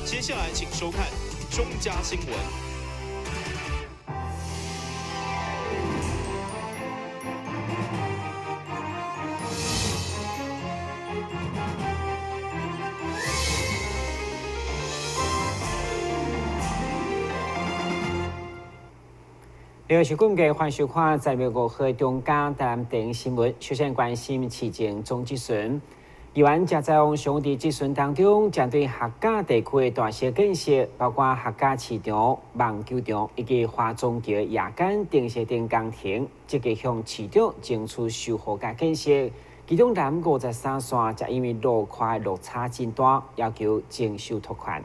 接下来请收看中嘉新闻。6月19日，欢收看在美国和中嘉台南电影新闻。首先关心市情总质询。议员正在往上伫质询当中，针对客家地区的大小建设，包括客家市场、网球场以及花中桥夜间电设等工程，积极向市场争取修复甲建设。其中南53线则因为路块落差真大，要求征收拖款。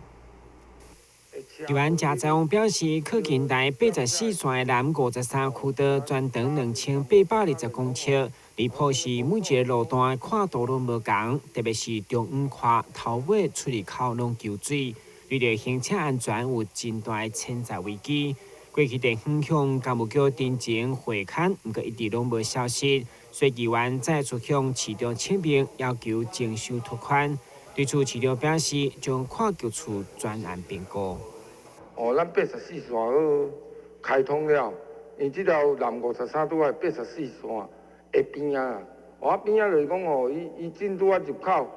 议员谢在旺表示，靠近台84线的南53区道全长2820公尺，离谱是每一个路段跨度拢无同，特别是中央跨头尾出入口拢求水，对着行车安全有真大的潜在危机。过去地方向干务局申请回勘，不过一直拢无消息，所以议员再次向市长签名，要求征收拖款。对此，市长表示将跨局处专案评估。咱84线好开通了，因为这条南53拄啊84线的边啊，边啊就是讲伊进拄啊入口，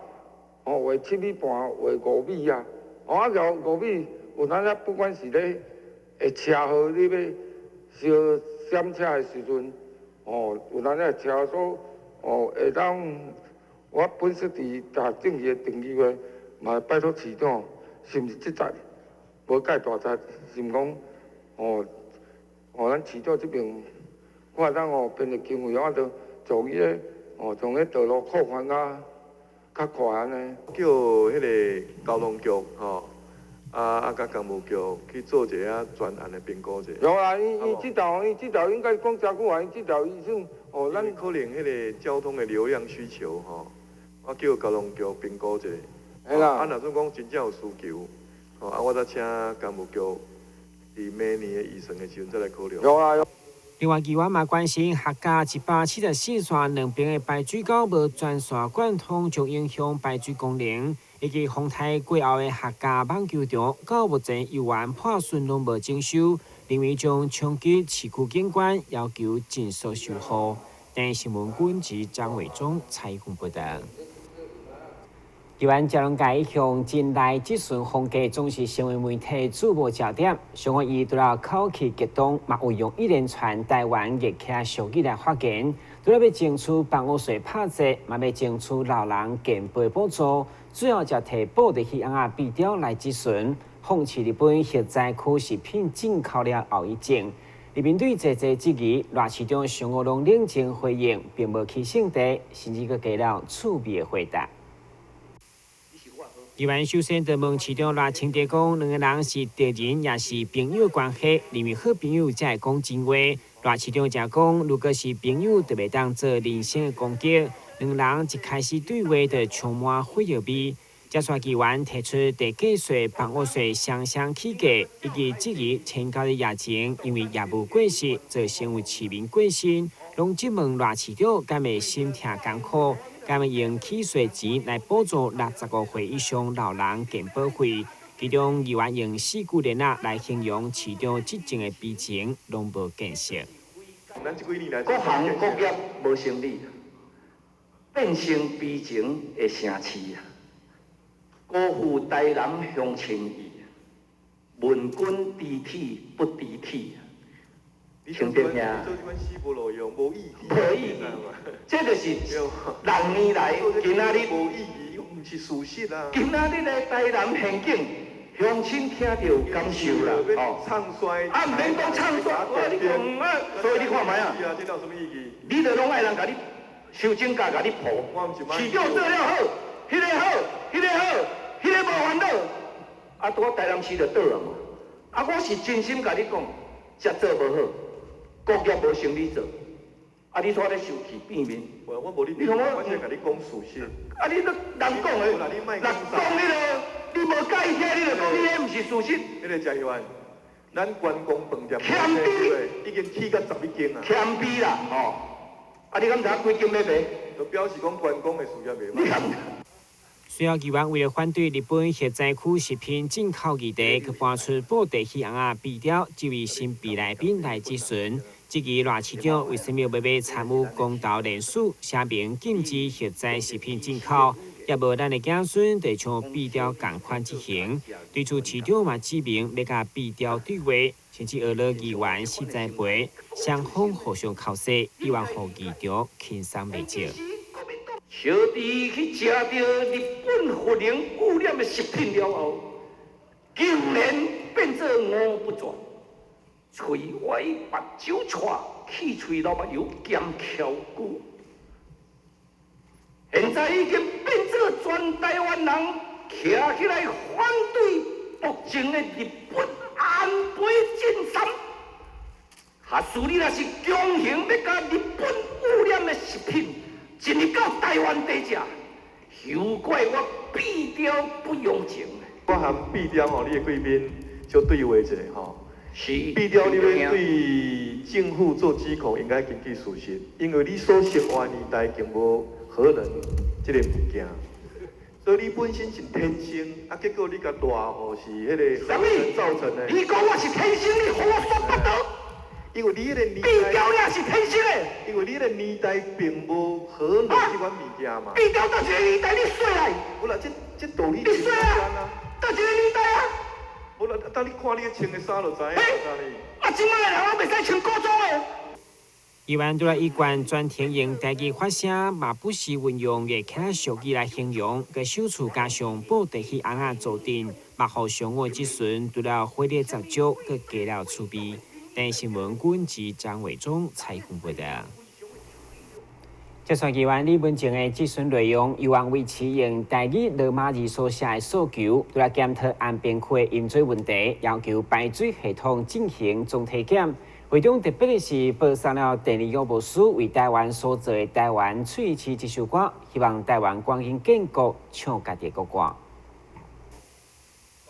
画7米半，画5米啊，条5米有咱啊不管是咧车号你要小闪车的时阵，有咱啊车所会当，我本身伫大政治的定义话，嘛拜托市长，是毋是即载？无介大则，是毋讲咱市长这边，我会当编个经费，就做伊咧从迄道路扩宽较快安尼。叫迄个交通局甲工务局去做一个专案的评估者。有啊，伊这条应该讲真久啊，伊这条医生咱可能迄个交通的流量需求我叫交通局评估者。係啦。若总讲真正有需求。我再请工务局伫明年的预算的时阵再来考虑。有啊。另外，议员嘛关心客家174线两边的排水沟无全线贯通，将影响排水功能，以及丰台过后的客家网球场，到目前议员破损拢无征收，认为将冲击市区景观，要求尽速修复。但新闻管制张伟忠采访报道。议员嘉龙界向近来质询风格总是成为媒体主要焦点。上个伊除了口气激动，嘛有用一连串台湾热客俗语来发言，除了要争取办公税拍折，嘛要争取老人健保补助，最后才提报的去安比调来质询，讽刺日本核灾区食品进口了后遗症。而面对这质疑，赖市长上午拢冷静回应，并无起性地，甚至佮给了趣味的回答。议员首先就问市长赖清德讲，两个人是敌人也是朋友关系，认为好朋友才会讲真话。赖市长则讲，如果是朋友，就袂当做人身的攻击。两人一开始对话就充满火药味。这算议员提出地价税、房屋税双双起价，以及质疑迁交的疫情，因为业务过失，造成为市民过身。拢质问赖市长敢会心痛艰苦？敢会用起税钱来补助65岁以上老人健保费？其中议员用4句连啊来形容市长执政的悲情，拢无见识。各行各业无成立，变成悲情的城市啊！辜负台南乡亲意，问君知体不知体。兄弟兄，无意义，这就是6年来今仔日无意义，唔是事实啊！今仔日的台南县境，乡亲听到感受啦，唱衰，唔免讲唱衰，我你讲所以你看卖啊，这有什么意义？你着拢爱人甲你收证价，甲你抱，市长做了好，迄个好，迄个好，迄个无烦恼，我台南市就倒啊嘛，我是真心甲你讲，这做无好。国业无生理做，你煞咧受气变面。我无你，我是甲你讲事实。你都人讲的，人讲你咯，你无介意听，你就讲你迄毋是事实。迄个嘉义湾，咱关公饭店欠逼，已经起到11间啊。欠逼啦，你敢知几间要卖？就表示讲关公的事业袂歹。随后，议员为了反对日本核灾区食品进口议题，去搬出布袋戏红啊比调，这位新备来宾来质询。这个赖市长为什么要参与公投联署，写明禁止核灾食品进口？也无咱的子孙得像比调共款执行。对此，市长嘛指明要甲比调对话，甚至学了议员实在陪，双方互相考试，希望互议长轻松未少。小弟去食到日本核能污染的食品了后，竟然变做五不全，嘴歪目睭串，气嘴流目油兼翘骨。现在已经变做全台湾人徛起来反对目前的日本安倍晋三。下次你若是强行要甲日本污染的食品进入到台湾地食，休怪我比调不用情。我含比调吼，你的贵宾就对话一下吼。是。比调你要对政府做指控，应该根据事实，因为你所涉案年代并无核能这个物件，所以你本身是天生，啊，结果你甲大号是迄个核能造成的。你讲我是天生，你胡说八道。因为你迄个年代，比调也是天生的。因为你迄个年代并无核能这款物件嘛。比调到一个年代你衰来？无啦，这道理你衰啊？到一个年代啊？无啦，等你看你穿的衫就知影啦。啊，即摆的人我袂使穿古装的。议员对一贯专听用台语发声，嘛不时运用热气俗语来形容，佮首次加上布袋戏红啊做阵，嘛互上午质询，除了火力杂交，佮加了趣味。但新闻军及张伟忠采访报道。接续议员李文静的质询内容，议员为持用台语罗马字所写的诉求，除了检讨安边区的饮水问题，要求排水系统进行总体检。会中特别的是报上了第二乐部署为台湾所做的台湾水市这首歌，希望台湾光阴建国唱家己国歌。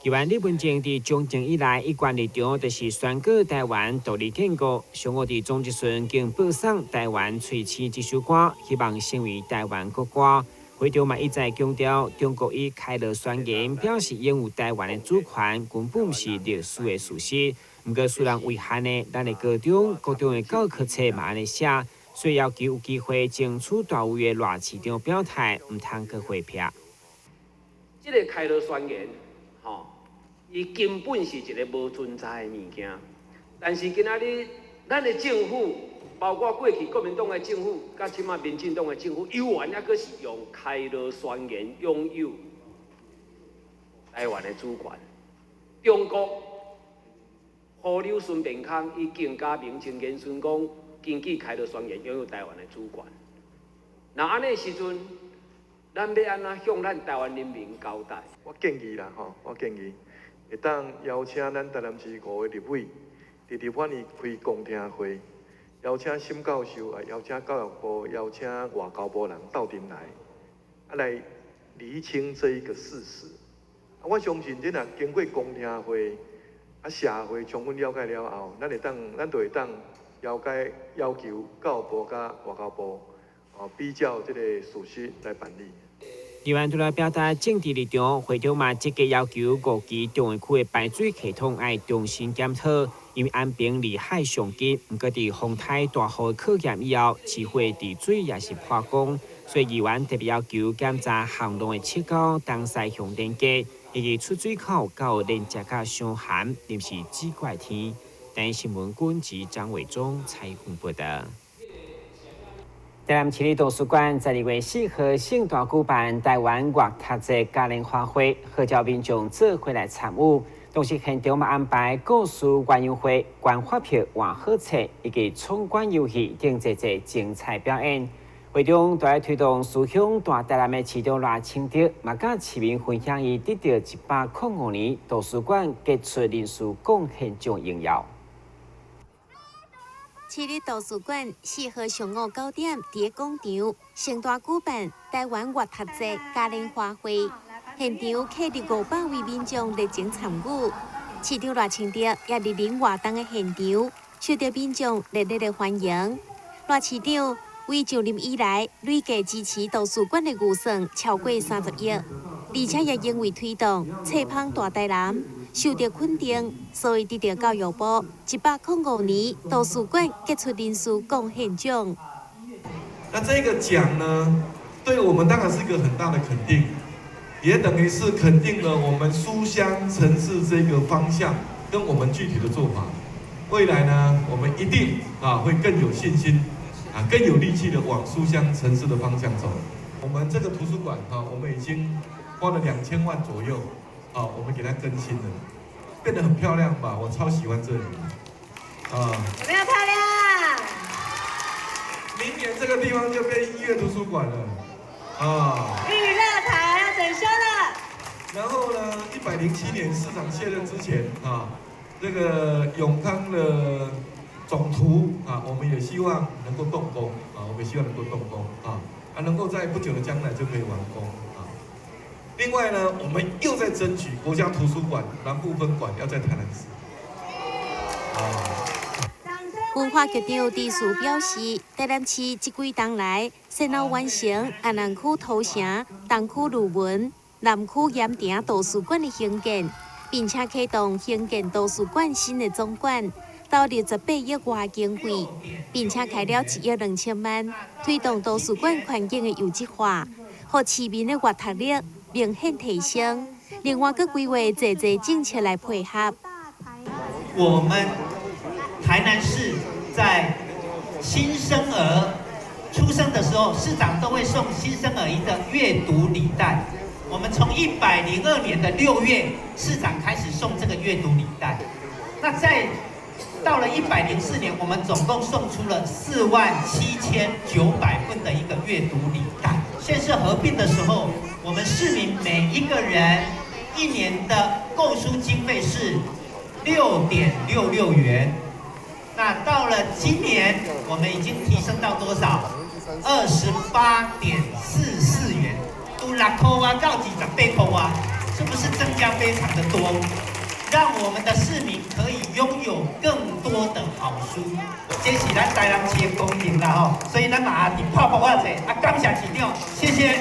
议员李文静伫从政以来，一贯立场就是宣告台湾独立建国。上午伫总质询经报上台湾水市这首歌，希望成为台湾国歌。会中嘛一再强调，中国以开罗宣言表示拥有台湾的主权，根本是历史的事实。不过，虽然遗憾的，咱的高中的教科书嘛安尼写，所以要求有机会争取大位的赖市长表态，唔通去回避。这个开罗宣言，吼，伊根本是一个无存在的物件。但是今仔日，咱的政府，包括过去国民党的政府，甲即马民进党的政府，依然还阁是用开罗宣言拥有台湾的主权。中国。胡柳顺便康伊更加明清言顺讲，根据开罗宣言拥有台湾的主权。那安尼时阵，咱要安怎向咱台湾人民交代？我建议啦，吼，我建议会当邀请咱台南市5个立委，伫立法院开公听会，邀请沈教授，啊，邀请教育部，邀请外交部人到阵来，啊来厘清这一个事实。我相信，你若经过公听会。啊，社会充分了解了后，咱就会当要求教育部甲外交部比较这个事实来办理。议员除了表达政治立场，会长嘛积极要求各级中原区的排水系统要重新检讨，因为安平离海上近，不过伫风台大雨考验以后，市会治水也是破功，所以议员特别要求检查巷弄的切沟、东西向连接。以及出水口到连接甲相含，临时指怪天。但新闻军及张伟忠采访报道。台南市立图书馆在2月4号盛大举办台湾乐读节嘉年华会，号召民众做伙来参与。同时现场嘛安排故事园游会、观发票换好册以及闯关游戏等一个精彩表演。会中在推动思乡大台南的市长赖清德，嘛甲市民分享伊得到105年图书馆杰出人士贡献奖荣耀。市立图书馆4号上午9点伫广场盛大举办台湾乐读节嘉年华会，现场客入500位民众热情参与。市长赖清德也莅临活动的现场，受到民众热烈的欢迎。赖市长为就任以来累计支持图书馆的预算超过30亿，而且也因为推动册芳大台南受到肯定，所以得到教育部105年图书馆杰出人士贡献奖。那这个奖呢，对我们当然是一个很大的肯定，也等于是肯定了我们书香城市这个方向跟我们具体的做法。未来呢，我们一定会更有信心更有力气的往书香城市的方向走。我们这个图书馆我们已经花了2000万左右我们给它更新了，变得很漂亮吧？我超喜欢这里有没有漂亮？明年这个地方就变音乐图书馆了娱乐台要整修了。然后呢，107年市长卸任之前这个永康的总图我们也希望能够动工我们也希望能够动工能够在不久的将来就可以完工另外呢，我们又在争取国家图书馆南部分馆要在台南市。文化局长李树表示，台南市这几年来，先后完成安南区土城、东区鲁文、南区盐埕图书馆的兴建，并且启动兴建图书馆新的总馆，投入18亿外经费，并且开了1亿2000万，推动图书馆环境的优质化，让市民的阅读力明显提升。另外，佮规划侪政策来配合。我们台南市在新生儿出生的时候，市长都会送新生儿一个阅读礼袋。我们从102年的6月，市长开始送这个阅读礼袋。那到了104年，我们总共送出了47900份的一个阅读礼袋。县市合并的时候，我们市民每一个人1年的购书经费是6.66元。那到了今年，我们已经提升到多少？28.44元，都6块啊，到28块啊，是不是增加非常的多？让我们的市民可以拥有更多的好书，这是咱台南市的公平啦所以咱嘛伫泡泡仔者感谢市长，谢谢。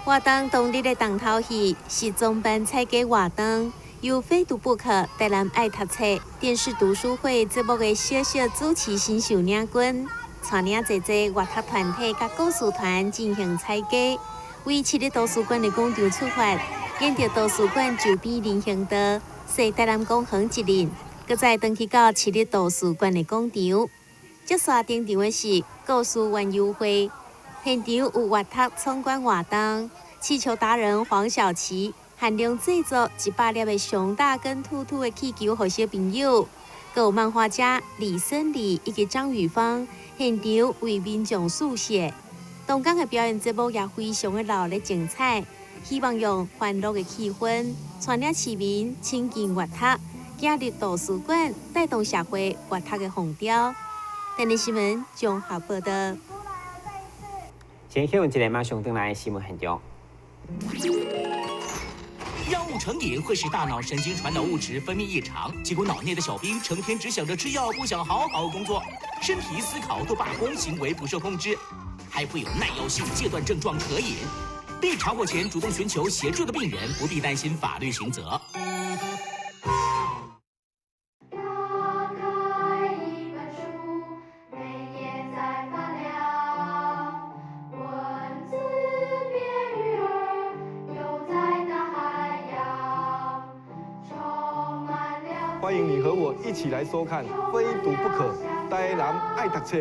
活动当日的重头戏是中班采购活动，由非读不可台南爱读册电视读书会节目的小小主持新秀领军，带领侪阅读团体甲故事团进行采购，为市立图书馆的广场出发。沿着图书馆周边人行道，随台南公园一日，搁再登去到市立图书馆的广场。接续登场的是故事园游会，现场有阅读参观活动，气球达人黄小琪限量制作100粒的熊大跟兔兔的气球给小朋友，还有漫画家李森礼以及张雨芳现场为民众速写。同港的表演节目也非常的热烈精彩。希望用欢乐的气氛，带领市民亲近阅读，加入图书馆，带动社会阅读的风潮。台南新闻综合报道。先向一个马上登来新闻现场。药物成瘾会使大脑神经传导物质分泌异常，结果脑内的小兵成天只想着吃药，不想好好工作，身体思考都罢工，行为不受控制，还会有耐药性戒断症状可瘾。被查获前主动寻求协助的病人不必担心法律刑责。欢迎你和我一起来收看《非读不可》，台南爱读册。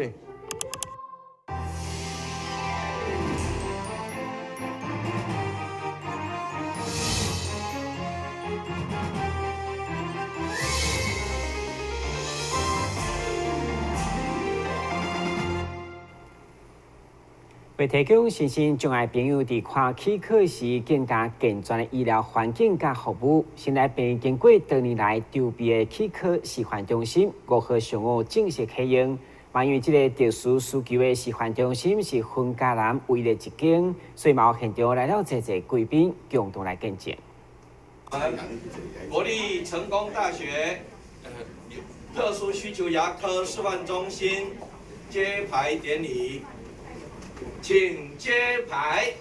为提供身心障碍朋友伫看齿科时更加健全的医疗环境甲服务，新来病经过多年来筹备的齿科示范中心5号上午正式启用。因为这个特殊需求的示范中心是分家南唯一的一间，所以毛现场来了侪贵宾共同来见证。国立成功大学特殊需求牙科示范中心揭牌典礼。请揭牌。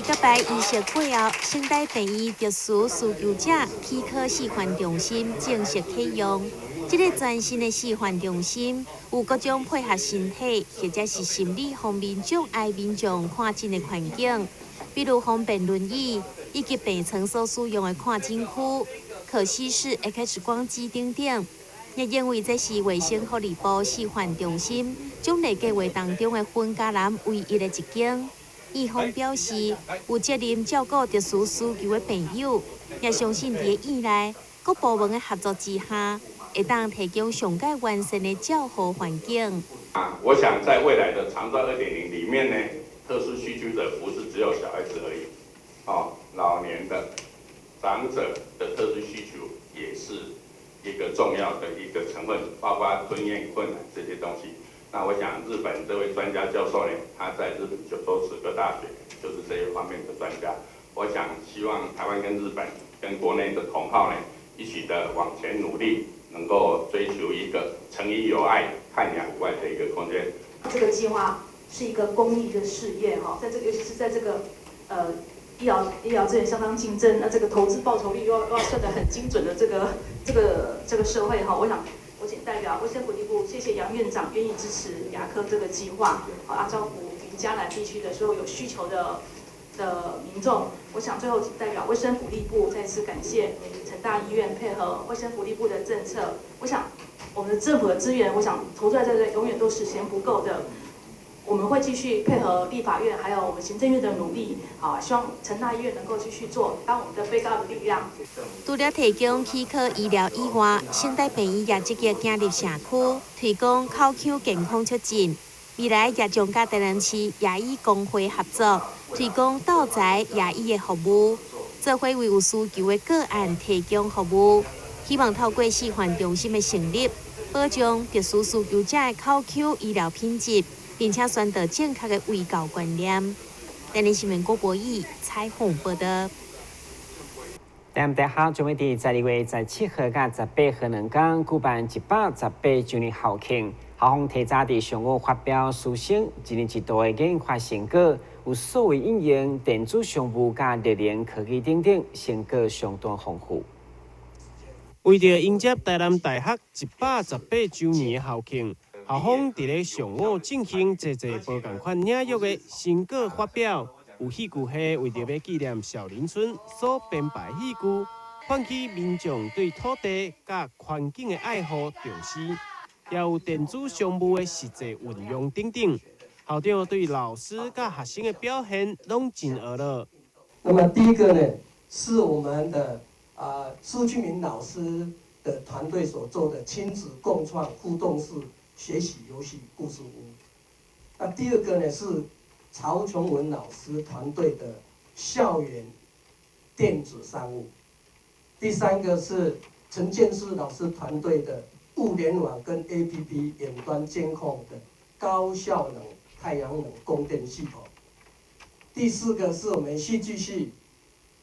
甲摆仪式过后，现代病医特殊需求者体科视患中心正式启用。这个全新的视患中心有各种配合身体或者是心理方面障碍民众看诊的环境，比如方便轮椅以及病床所使用的看诊区、可视式 X 光机等等。也认为这是卫生福利部视患中心奖励计划当中的分家南唯一的一间。医方表示，有责任照顾特殊需求的朋友，也相信在院内各部门的合作之下，会当提供上界完善的照护环境。我想在未来的长照2.0里面呢，特殊需求者不是只有小孩子而已，老年的、长者的特殊需求也是一个重要的一个成分，包括吞咽困难这些东西。那我想日本这位专家教授呢，他在日本九州齿科大学就是这一方面的专家。我想希望台湾跟日本跟国内的同好呢，一起的往前努力，能够追求一个诚意有爱、看养无碍的一个空间。这个计划是一个公益的事业哈，在这个尤其是在这个医疗资源相当竞争，那这个投资报酬率又要算得很精准的这个社会哈，我想我仅代表卫生福利部谢谢杨院长愿意支持牙科这个计划，照顾嘉南地区的所有有需求的民众。我想最后仅代表卫生福利部再次感谢成大医院配合卫生福利部的政策。我想我们的政府的资源，我想投注在这个永远都是嫌不够的。我们会继续配合立法院还有我们行政院的努力，希望成大医院能够继续做，当我们的被告的力量。除了提供齿科医疗以外，现代病医也积极进入社区，推广口腔健康促进。未来也将甲台南市牙医工会合作，推广到宅牙医的服务，做伙为有需求的个案提供服务。希望透过视患中心的成立，保障特殊需求者的口腔医疗品质。并且宣导正确的卫教观念。台南新闻郭博义采访报道。台南大学将会在12月17號到18號兩天舉辦118周年校慶，校方提早在上午發表書信，一年一度的研發成果有數位應用、電子商務加熱能科技等等，成果相當豐富。為着迎接台南大學118周年的校慶。校方伫咧上午進行多無共款領域的成果發表，有戲劇係為着要紀念少林村所編排戲劇，喚起民眾對土地甲環境的愛護重視，也有電子商務的實際運用等等。校長對老師甲學生的表現攏真娛樂。那麼第一個呢，是我們的蘇俊明老師的團隊所做的親子共創互動式學習遊戲故事屋。那第二個呢是曹瓊文老師團隊的校園電子商務。第三個是陳建士老師團隊的物聯網跟 APP 遠端監控的高效能太陽能供電系統。第四個是我們戲劇系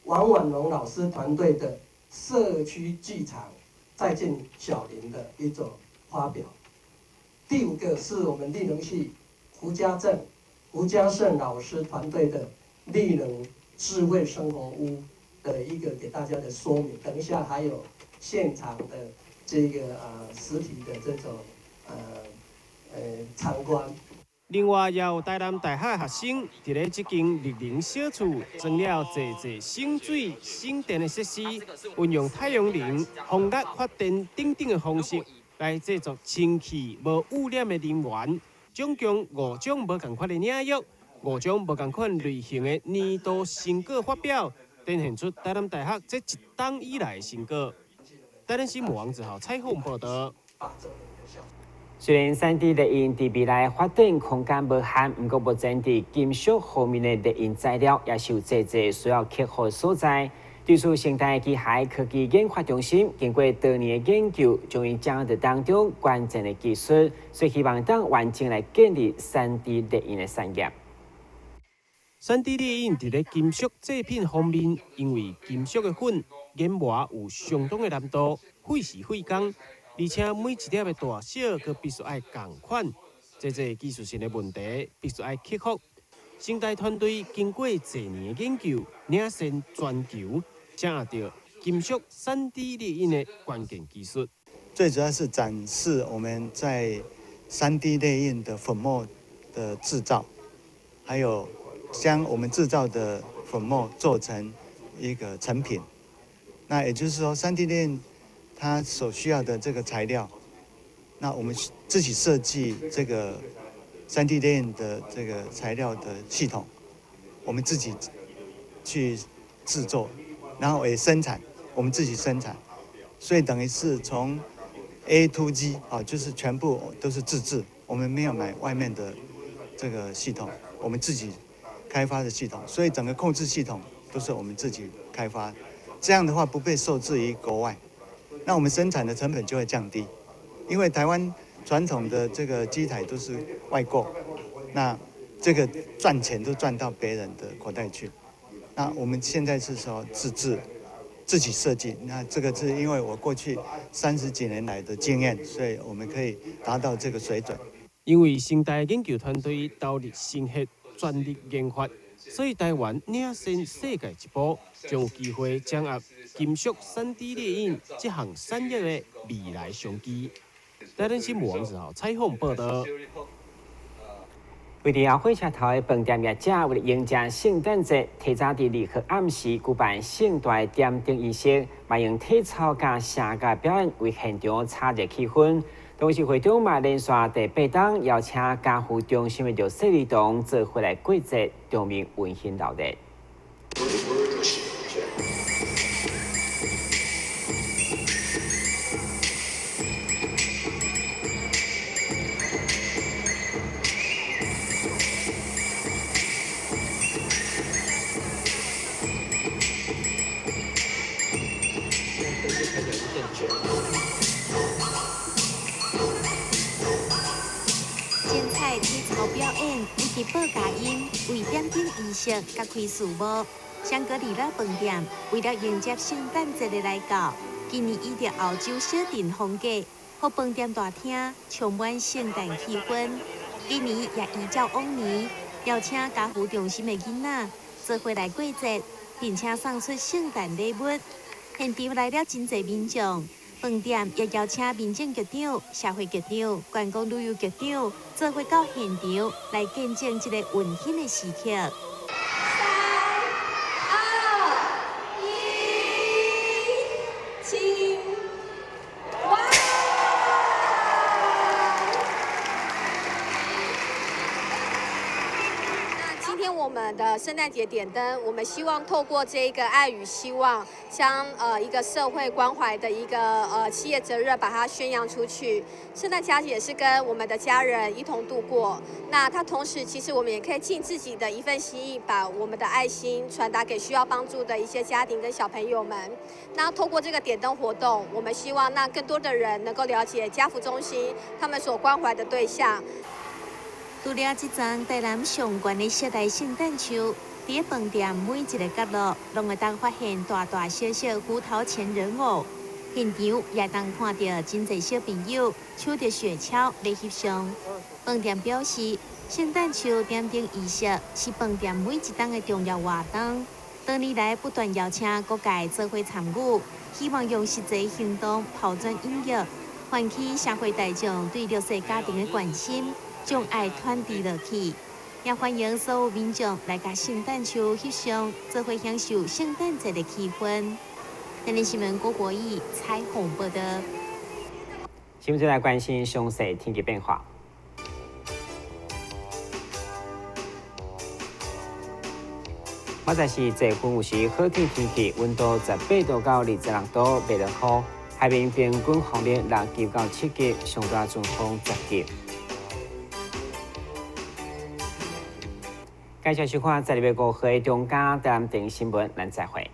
王婉龍老師團隊的社區劇場再見小林的一種發表。第五個是我們綠能系胡家勝老師團隊的綠能智慧生活屋的一個給大家的說明。等一下還有現場的這個實體的這種參觀。另外，也有台南大學學生伫咧這間綠能小厝裝了濟省水省電的設施，運用太陽能、風力發電等等的方式。來製作清氣無污染的能源，總共5種無同款的領域，5種無同款類型的年度成果發表，展現出台南大學這一冬以來的成果。台南新聞網1號採訪報道。雖然3D 列印在未來發展空間無限，不過目前在金屬方面的列印材料也是有濟需要克服的所在。對此，成大機械科技研發中心經過多年的研究，終於掌握當中關鍵的技術，所以希望當完整來建立3D 列印的產業。3D 列印在咧金屬製品方面，因為金屬的粉研磨有相當的難度，費時費工，而且每一粒的大小，佮必須愛共款，這技術性的問題必須愛克服。星台团队经过多年研究，领先全球，掌握到金属3D 列印的关键技术。最主要是展示我们在3D 列印的粉末的制造，还有将我们制造的粉末做成一个成品。那也就是说，3D 列印它所需要的这个材料，那我们自己设计这个3D 列印的这个材料的系统，我们自己去制作，然后也生产，我们自己生产，所以等于是从 A to G 啊，就是全部都是自制，我们没有买外面的这个系统，我们自己开发的系统，所以整个控制系统都是我们自己开发。这样的话不被受制于国外，那我们生产的成本就会降低，因为台湾传统的这个机台都是外购，那这个赚钱都赚到别人的口袋去。那我们现在是说自制。自己设计，那这个是因为我过去30几年来的经验，所以我们可以达到这个水准。因为星台研究团队投入心血，全力研发，所以台湾领先世界一步，将有机会掌握金属3D 列印这项产业的未来商机。台湾新闻网日后采访报道。为了火车头的饭店业者为了迎接圣诞节，提早伫2号暗时举办盛大的点灯仪式，嘛用体操加声乐表演为现场炒热气氛。同时，会中嘛连续第8档邀请家父中心的热色儿童做回来过节，场面温馨热烈。精彩体操表演以及报佳音为点灯仪式揭开序幕。香格里拉饭店为了迎接圣诞节的来到，今年依照欧洲小店风格，和饭店大厅充满圣诞气氛。今年也依照往年，邀请家父中心的囡仔做回来过节，并且送出圣诞礼物。现场来了真侪民众。饭店也邀请民政局长、社会局长、观光旅游局长做伙到现场来见证这个温馨的时刻。3、2、1，请哇！那今天我们的圣诞节点灯，我们希望透过这个爱与希望，将一个社会关怀的一个企业责任，把它宣扬出去。圣诞佳节也是跟我们的家人一同度过。那它同时，其实我们也可以尽自己的一份心意，把我们的爱心传达给需要帮助的一些家庭跟小朋友们。那透过这个点灯活动，我们希望让更多的人能够了解家福中心他们所关怀的对象。除了这张台南上悬的小台圣诞树，在饭店每一个角落，拢会当发现大大小小虎头前人偶。现场也当看到真侪小朋友抽着雪橇来翕相。饭店表示，圣诞树点灯仪式是饭店每一档的重要活动。多年来不断邀请各界做伙参与，希望用实际行动抛砖引玉，唤起社会大众对弱势家庭的关心，将爱传递落去。也欢迎所有民众来甲圣诞树翕相，做伙享受圣诞节的气氛。台南新闻郭国义采访报道。新闻再来关心详细天气变化。现在是这分有时好天天气，温度18度到26度，袂落雨。海面平均风力6级到7级，上大阵风10级。介绍收看12月5号的中嘉台南电视新闻，咱再会。